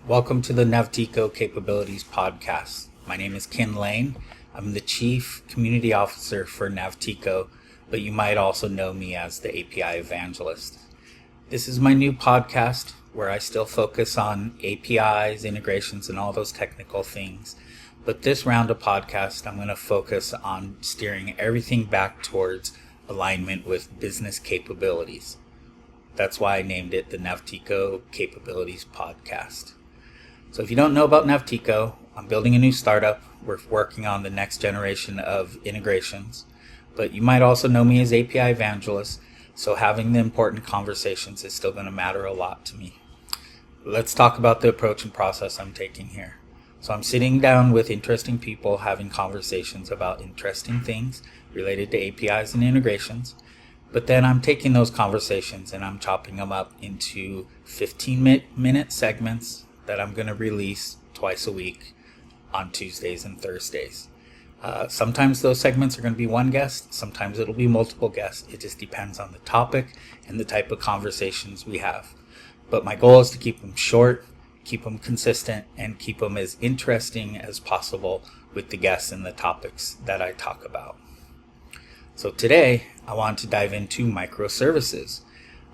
Welcome to the Naftiko Capabilities Podcast. My name is Ken Lane. I'm the Chief Community Officer for Naftiko, but you might also know me as the API Evangelist. This is my new podcast where I still focus on APIs, integrations, and all those technical things. But this round of podcast, I'm going to focus on steering everything back towards alignment with business capabilities. That's why I named it the Naftiko Capabilities Podcast. So if you don't know about Naftiko, I'm building a new startup. We're working on the next generation of integrations. But you might also know me as API Evangelist, so having the important conversations is still going to matter a lot to me. Let's talk about the approach and process I'm taking here. So I'm sitting down with interesting people, having conversations about interesting things related to APIs and integrations. But then I'm taking those conversations and I'm chopping them up into 15-minute segments that I'm going to release twice a week on Tuesdays and Thursdays. Sometimes those segments are going to be one guest. Sometimes it'll be multiple guests. It just depends on the topic and the type of conversations we have. But my goal is to keep them short, keep them consistent, and keep them as interesting as possible with the guests and the topics that I talk about. So today, I want to dive into microservices,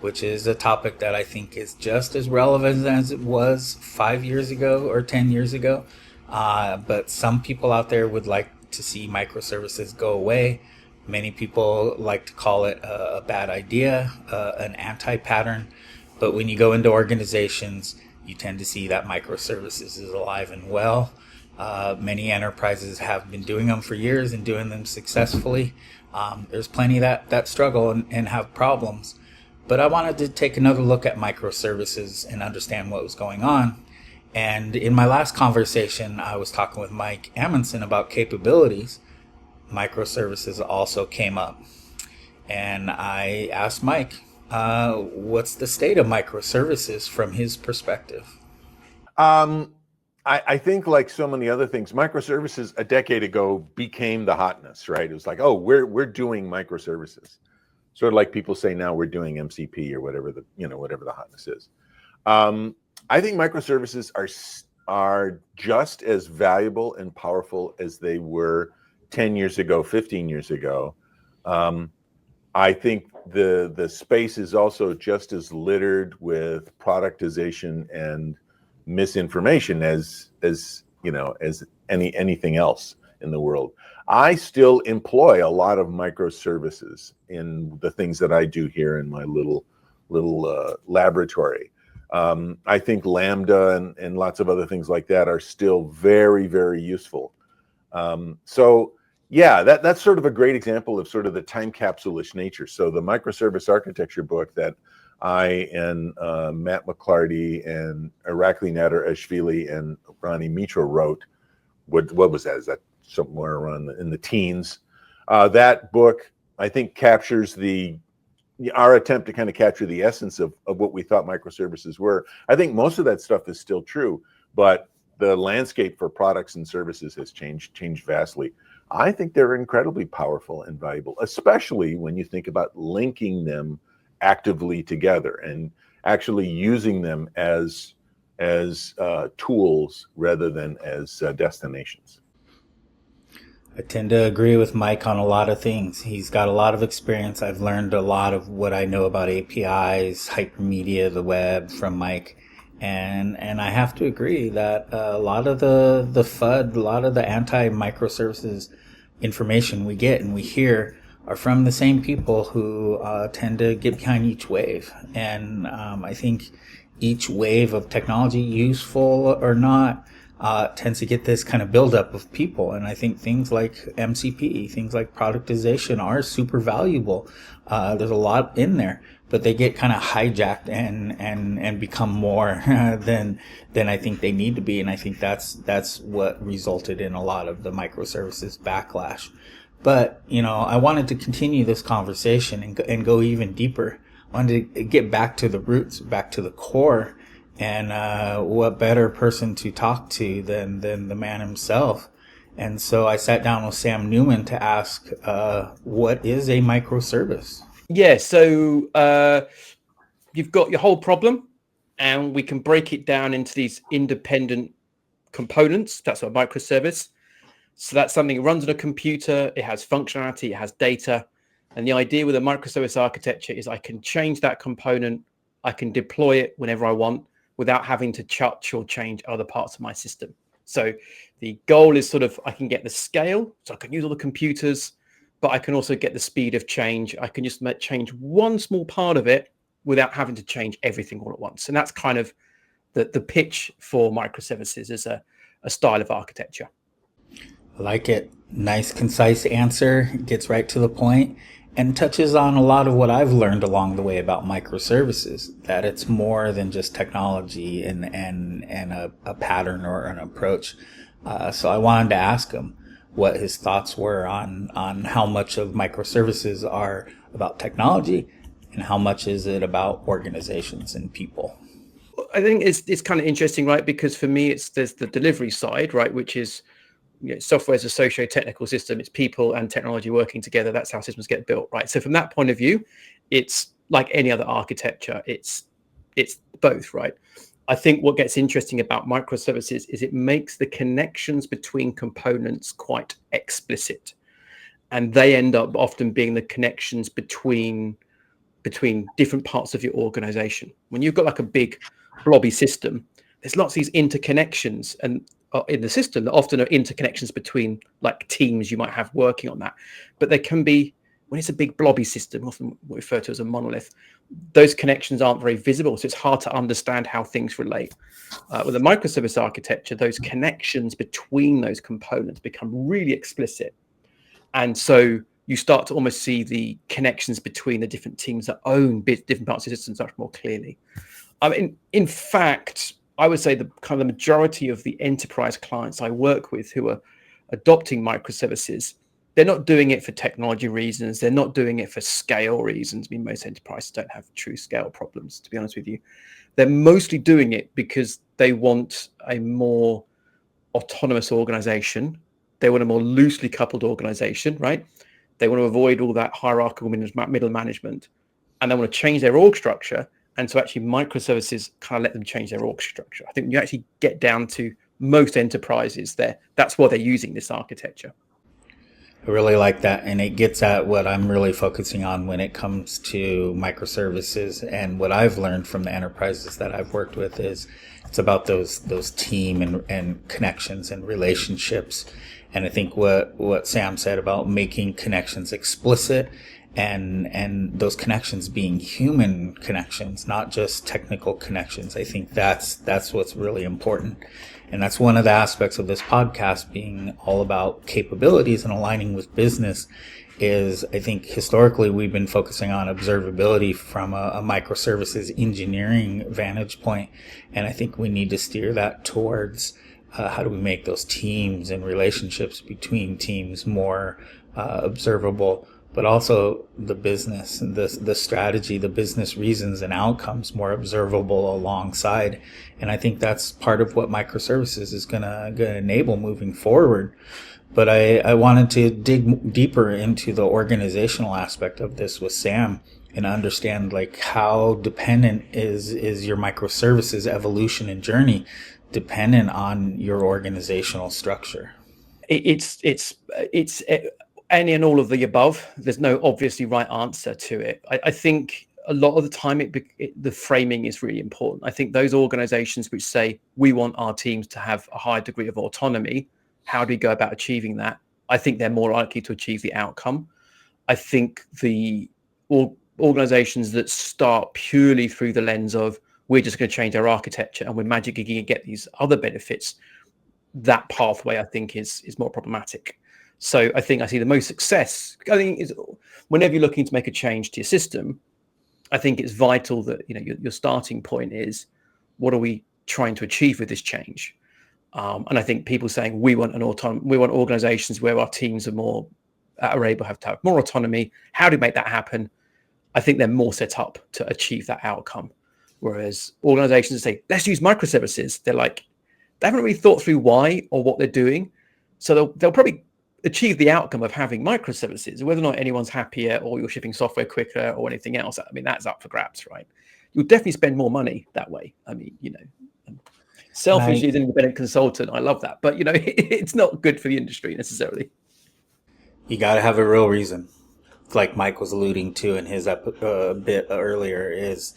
which is a topic that I think is just as relevant as it was 5 years ago or 10 years ago. But some people out there would like to see microservices go away. Many people like to call it a bad idea, an anti-pattern. But when you go into organizations, you tend to see that microservices is alive and well. Many enterprises have been doing them for years and doing them successfully. There's plenty that struggle and have problems. But I wanted to take another look at microservices and understand what was going on. And in my last conversation, I was talking with Mike Amundsen about capabilities. Microservices also came up. And I asked Mike, what's the state of microservices from his perspective? I think, like so many other things, microservices a decade ago became the hotness, right? It was like, oh, we're doing microservices. Sort of like people say now we're doing MCP or whatever the hotness is. I think microservices are just as valuable and powerful as they were 10 years ago, 15 years ago. I think the space is also just as littered with productization and misinformation as anything else in the world. I still employ a lot of microservices in the things that I do here in my little laboratory. I think Lambda and lots of other things like that are still very, very useful. So yeah, that's sort of a great example of sort of the time capsule-ish nature. So the microservice architecture book that I and Matt McClarty and Irakli Nader-Eshvili and Ronnie Mitro wrote, what was that? Is that somewhere around in the teens? That book, I think, captures our attempt to kind of capture the essence of what we thought microservices were. I think most of that stuff is still true, but the landscape for products and services has changed vastly. I think they're incredibly powerful and valuable, especially when you think about linking them actively together and actually using them as tools rather than as destinations. I tend to agree with Mike on a lot of things. He's got a lot of experience. I've learned a lot of what I know about APIs, hypermedia, the web from Mike. And I have to agree that a lot of the FUD, a lot of the anti-microservices information we get and we hear are from the same people who tend to get behind each wave. And I think each wave of technology, useful or not, tends to get this kind of buildup of people. And I think things like MCP, things like productization are super valuable. There's a lot in there, but they get kind of hijacked and become more than I think they need to be. And I think that's what resulted in a lot of the microservices backlash. But, I wanted to continue this conversation and go even deeper. I wanted to get back to the roots, back to the core. And what better person to talk to than the man himself? And so I sat down with Sam Newman to ask, what is a microservice? Yeah, so you've got your whole problem. and we can break it down into these independent components. That's a microservice. So that's something that runs on a computer. It has functionality, it has data. And the idea with a microservice architecture is I can change that component. I can deploy it whenever I want without having to touch or change other parts of my system. So the goal is sort of, I can get the scale, so I can use all the computers, but I can also get the speed of change. I can just change one small part of it without having to change everything all at once. And that's kind of the pitch for microservices as a style of architecture. I like it. Nice, concise answer, gets right to the point, and touches on a lot of what I've learned along the way about microservices, that it's more than just technology and a pattern or an approach. So I wanted to ask him what his thoughts were on how much of microservices are about technology and how much is it about organizations and people. I think it's kind of interesting, right? Because for me, there's the delivery side, right, which is software is a socio-technical system. It's people and technology working together. That's how systems get built, right? So from that point of view, it's like any other architecture. It's both, right? I think what gets interesting about microservices is it makes the connections between components quite explicit, and they end up often being the connections between different parts of your organization. When you've got like a big blobby system, there's lots of these interconnections and in the system that often are interconnections between like teams you might have working on that. But they can be, when it's a big blobby system, often referred to as a monolith, those connections aren't very visible. So it's hard to understand how things relate. With a microservice architecture, those connections between those components become really explicit. And so you start to almost see the connections between the different teams that own different parts of the system much more clearly. I mean, in fact, I would say the kind of the majority of the enterprise clients I work with who are adopting microservices, they're not doing it for technology reasons. They're not doing it for scale reasons. I mean, most enterprises don't have true scale problems, to be honest with you. They're mostly doing it because they want a more autonomous organization. They want a more loosely coupled organization, right? They want to avoid all that hierarchical middle management, and they want to change their org structure. And so actually microservices kind of let them change their org structure. I think when you actually get down to most enterprises there, that's why they're using this architecture. I really like that. And it gets at what I'm really focusing on when it comes to microservices. And what I've learned from the enterprises that I've worked with is it's about those team and connections and relationships. And I think what Sam said about making connections explicit and those connections being human connections, not just technical connections. I think that's what's really important. And that's one of the aspects of this podcast being all about capabilities and aligning with business is I think historically we've been focusing on observability from a microservices engineering vantage point. And I think we need to steer that towards how do we make those teams and relationships between teams more observable, but also the business and the strategy, the business reasons and outcomes more observable alongside. And I think that's part of what microservices is gonna enable moving forward. But I wanted to dig deeper into the organizational aspect of this with Sam and understand like how dependent is your microservices evolution and journey dependent on your organizational structure. It's any and all of the above. There's no obviously right answer to it. I think a lot of the time the framing is really important. I think those organizations which say we want our teams to have a high degree of autonomy, how do we go about achieving that? I think they're more likely to achieve the outcome. I think the organizations that start purely through the lens of we're just going to change our architecture and we're magically going to get these other benefits, that pathway I think is more problematic. So I think I see the most success. I think is whenever you're looking to make a change to your system, I think it's vital that your starting point is what are we trying to achieve with this change. And I think people saying we want organizations where our teams are able to have more autonomy. How do we make that happen? I think they're more set up to achieve that outcome. Whereas organizations say, let's use microservices. They haven't really thought through why or what they're doing. So they'll probably achieve the outcome of having microservices. Whether or not anyone's happier or you're shipping software quicker or anything else, I mean, that's up for grabs, right? you'll definitely spend more money that way. I mean, selfishly as an independent consultant, I love that, but it's not good for the industry necessarily. You got to have a real reason, like Mike was alluding to in his bit earlier, is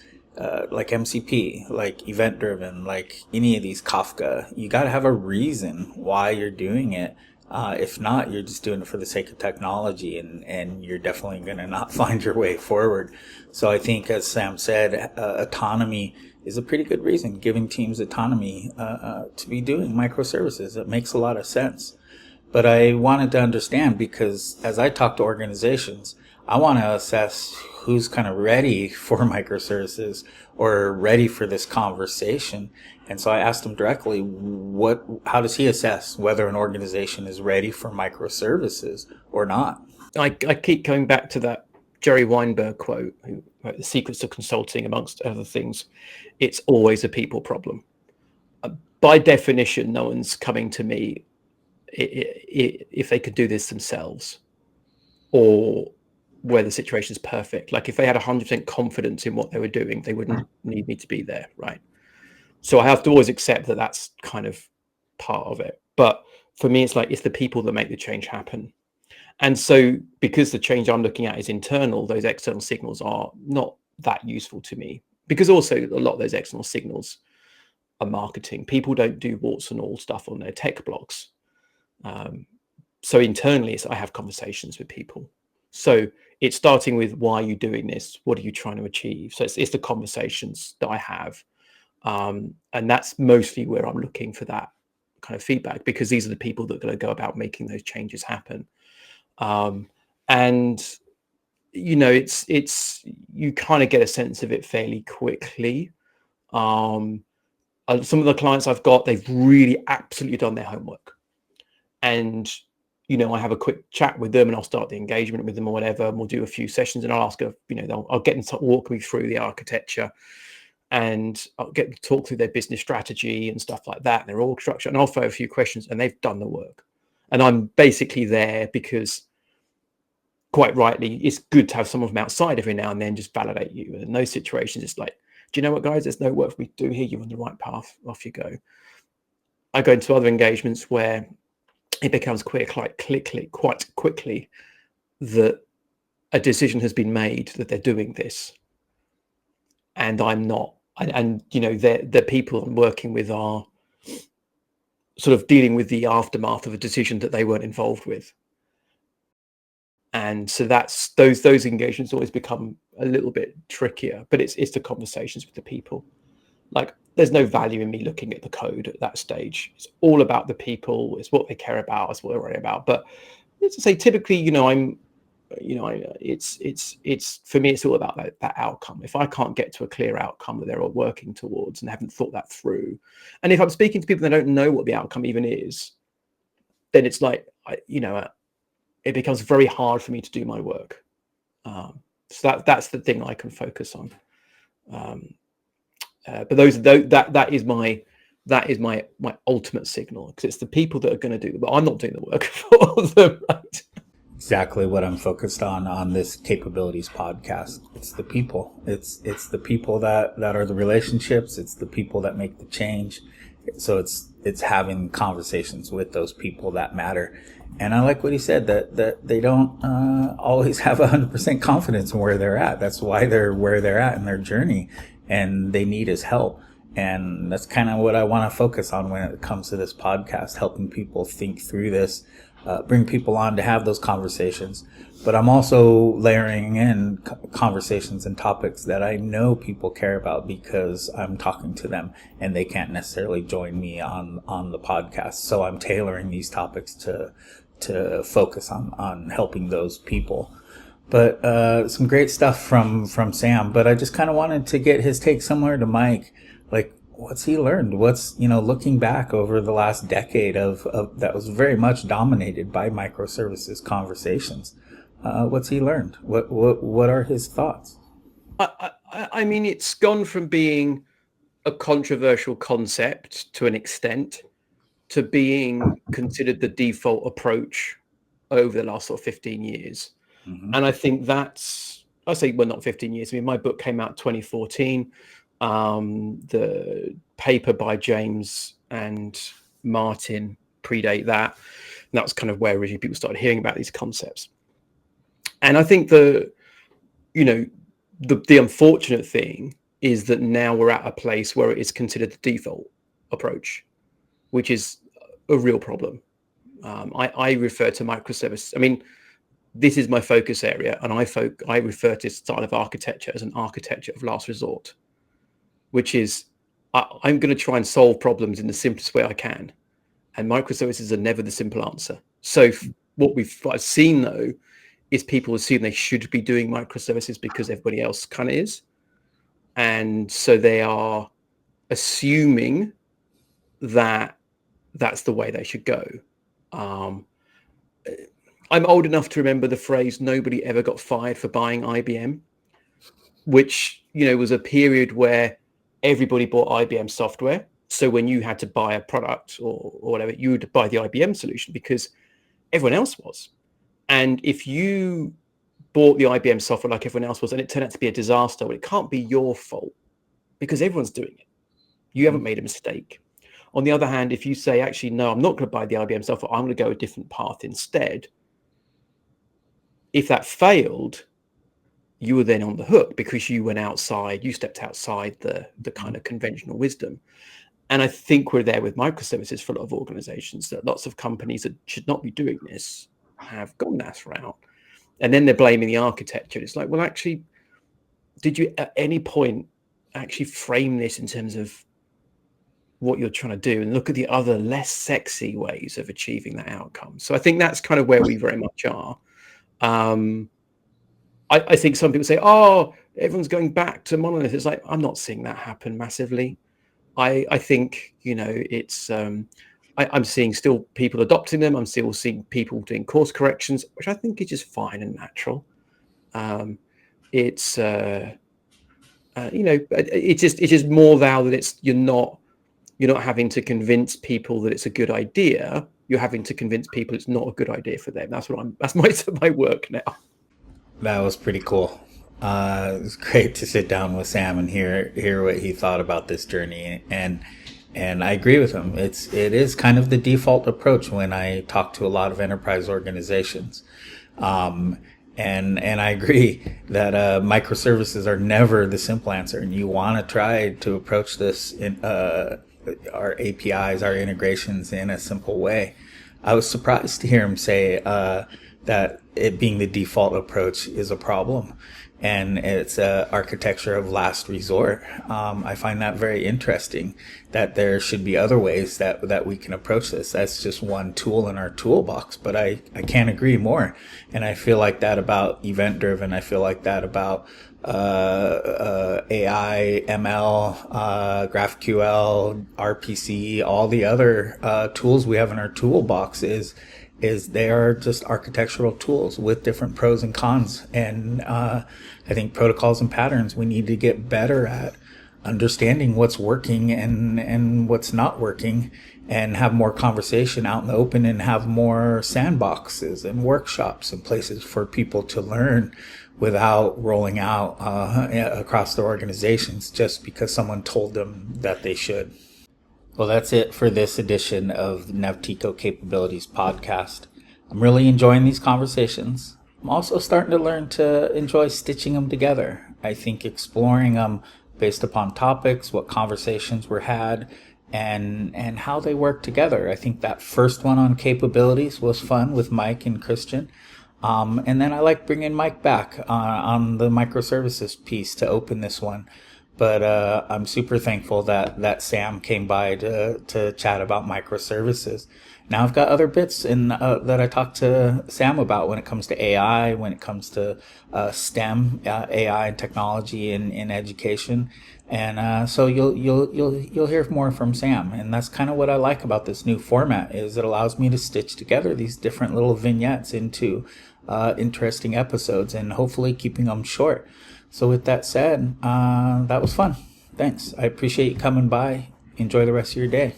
like MCP, like event driven, like any of these Kafka. You got to have a reason why you're doing it. If not, you're just doing it for the sake of technology, and you're definitely going to not find your way forward. So I think, as Sam said, autonomy is a pretty good reason, giving teams autonomy to be doing microservices. It makes a lot of sense. But I wanted to understand, because as I talk to organizations, I want to assess who's kind of ready for microservices or ready for this conversation. And so I asked him directly, how does he assess whether an organization is ready for microservices or not? I keep coming back to that Jerry Weinberg quote, who wrote The Secrets of Consulting, amongst other things. It's always a people problem. By definition, no one's coming to me if they could do this themselves, or where the situation is perfect. Like if they had 100% confidence in what they were doing, they wouldn't need me to be there, right? So I have to always accept that that's kind of part of it. But for me, it's like, it's the people that make the change happen. And so because the change I'm looking at is internal, those external signals are not that useful to me, because also a lot of those external signals are marketing. People don't do warts and all stuff on their tech blogs. So internally, I have conversations with people. So it's starting with, why are you doing this? What are you trying to achieve? So it's the conversations that I have. And that's mostly where I'm looking for that kind of feedback, because these are the people that are going to go about making those changes happen. And, it's you kind of get a sense of it fairly quickly. Some of the clients I've got, they've really absolutely done their homework. And, I have a quick chat with them, and I'll start the engagement with them or whatever, and we'll do a few sessions, and I'll ask her, I'll get them to walk me through the architecture, and I'll get them to talk through their business strategy and stuff like that, and their org structure, and I'll throw a few questions, and they've done the work. And I'm basically there because, quite rightly, it's good to have someone from outside every now and then just validate you. And in those situations, it's like, do you know what, guys, there's no work for me to do here. You're on the right path. Off you go. I go into other engagements where it becomes quite quickly that a decision has been made that they're doing this, and I'm not. And the people I'm working with are sort of dealing with the aftermath of a decision that they weren't involved with. And so that's those engagements always become a little bit trickier, but it's the conversations with the people. Like, there's no value in me looking at the code at that stage. It's all about the people. It's what they care about. It's what they're worried about. But let's say, typically, it's for me, it's all about that outcome. If I can't get to a clear outcome that they're all working towards and haven't thought that through, and if I'm speaking to people that don't know what the outcome even is, then it's like, it becomes very hard for me to do my work. So that's the thing I can focus on. But that is my ultimate signal, because it's the people that are going to do it, but I'm not doing the work for them. Right? Exactly what I'm focused on this capabilities podcast. It's the people. It's the people that are the relationships. It's the people that make the change. So it's having conversations with those people that matter. And I like what he said, that they don't always have 100% confidence in where they're at. That's why they're where they're at in their journey, and they need his help. And that's kind of what I want to focus on when it comes to this podcast, helping people think through this, bring people on to have those conversations. But I'm also layering in conversations and topics that I know people care about, because I'm talking to them and they can't necessarily join me on the podcast. So I'm tailoring these topics to focus on helping those people. But some great stuff from Sam. But I just kind of wanted to get his take, similar to Mike. Like, what's he learned? What's, looking back over the last decade of that was very much dominated by microservices conversations. What's he learned? What are his thoughts? I mean, it's gone from being a controversial concept to an extent to being considered the default approach over the last sort of 15 years. Mm-hmm. And I think that's I say, well, not 15 years. I mean, my book came out 2014. The paper by James and Martin predate that. And that was kind of where originally people started hearing about these concepts. And I think the unfortunate thing is that now we're at a place where it is considered the default approach, which is a real problem. I refer to microservices. I mean, this is my focus area, and I refer to this style of architecture as an architecture of last resort, which is I'm going to try and solve problems in the simplest way I can, and microservices are never the simple answer. So what I've seen though is people assume they should be doing microservices because everybody else kind of is, and so they are assuming that that's the way they should go. I'm old enough to remember the phrase "nobody ever got fired for buying IBM," which was a period where everybody bought IBM software. So when you had to buy a product or whatever, you would buy the IBM solution because everyone else was. And if you bought the IBM software like everyone else was, and it turned out to be a disaster, well, it can't be your fault because everyone's doing it. You haven't made a mistake. On the other hand, if you say, actually, no, I'm not going to buy the IBM software, I'm going to go a different path instead. If that failed, you were then on the hook because you stepped outside the kind of conventional wisdom. And I think we're there with microservices for a lot of organizations, that lots of companies that should not be doing this have gone that route. And then they're blaming the architecture. It's like, well, actually, did you at any point actually frame this in terms of what you're trying to do and look at the other less sexy ways of achieving that outcome? So I think that's kind of where we very much are. I think some people say, oh, everyone's going back to monolith. It's like, I'm not seeing that happen massively. I think, it's, I'm seeing still people adopting them. I'm still seeing people doing course corrections, which I think is just fine and natural. It's just more now that you're not having to convince people that it's a good idea. You're having to convince people it's not a good idea for them. That's my work now. That was pretty cool. It was great to sit down with Sam and hear what he thought about this journey, and I agree with him. It is kind of the default approach when I talk to a lot of enterprise organizations, and I agree that microservices are never the simple answer, and you want to try to approach this in our APIs, our integrations in a simple way. I was surprised to hear him say that it being the default approach is a problem, and it's a architecture of last resort. I find that very interesting, that there should be other ways that we can approach this. That's just one tool in our toolbox, but I can't agree more. And I feel like that about event driven. I feel like that about AI, ML, GraphQL, RPC, all the other tools we have in our toolbox is they are just architectural tools with different pros and cons. And I think protocols and patterns, we need to get better at understanding what's working and what's not working, and have more conversation out in the open, and have more sandboxes and workshops and places for people to learn without rolling out across their organizations just because someone told them that they should. Well, that's it for this edition of the Naftiko Capabilities podcast. I'm really enjoying these conversations. I'm also starting to learn to enjoy stitching them together. I think exploring them based upon topics, what conversations were had, and how they work together. I think that first one on capabilities was fun with Mike and Christian. And then I like bringing Mike back on the microservices piece to open this one. But I'm super thankful that Sam came by to chat about microservices. Now I've got other bits that I talked to Sam about when it comes to AI, when it comes to STEM, AI and technology in education, and so you'll hear more from Sam. And that's kind of what I like about this new format, is it allows me to stitch together these different little vignettes into interesting episodes, and hopefully keeping them short. So with that said, that was fun. Thanks. I appreciate you coming by. Enjoy the rest of your day.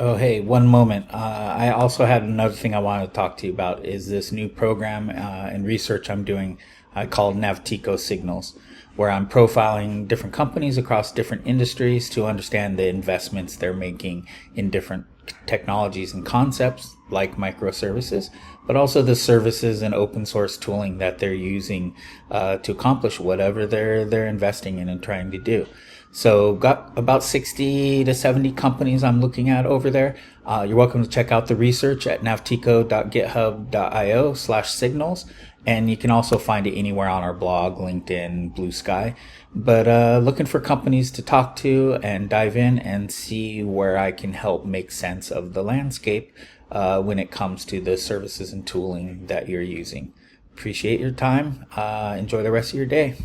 Oh, hey, one moment. I also had another thing I wanted to talk to you about, is this new program and research I'm doing I call Naftiko Signals, where I'm profiling different companies across different industries to understand the investments they're making in different technologies and concepts like microservices, but also the services and open source tooling that they're using to accomplish whatever they're investing in and trying to do. So got about 60 to 70 companies I'm looking at over there. You're welcome to check out the research at naftiko.github.io/signals. And you can also find it anywhere on our blog, LinkedIn, Blue Sky. But looking for companies to talk to and dive in and see where I can help make sense of the landscape when it comes to the services and tooling that you're using. Appreciate your time. Enjoy the rest of your day.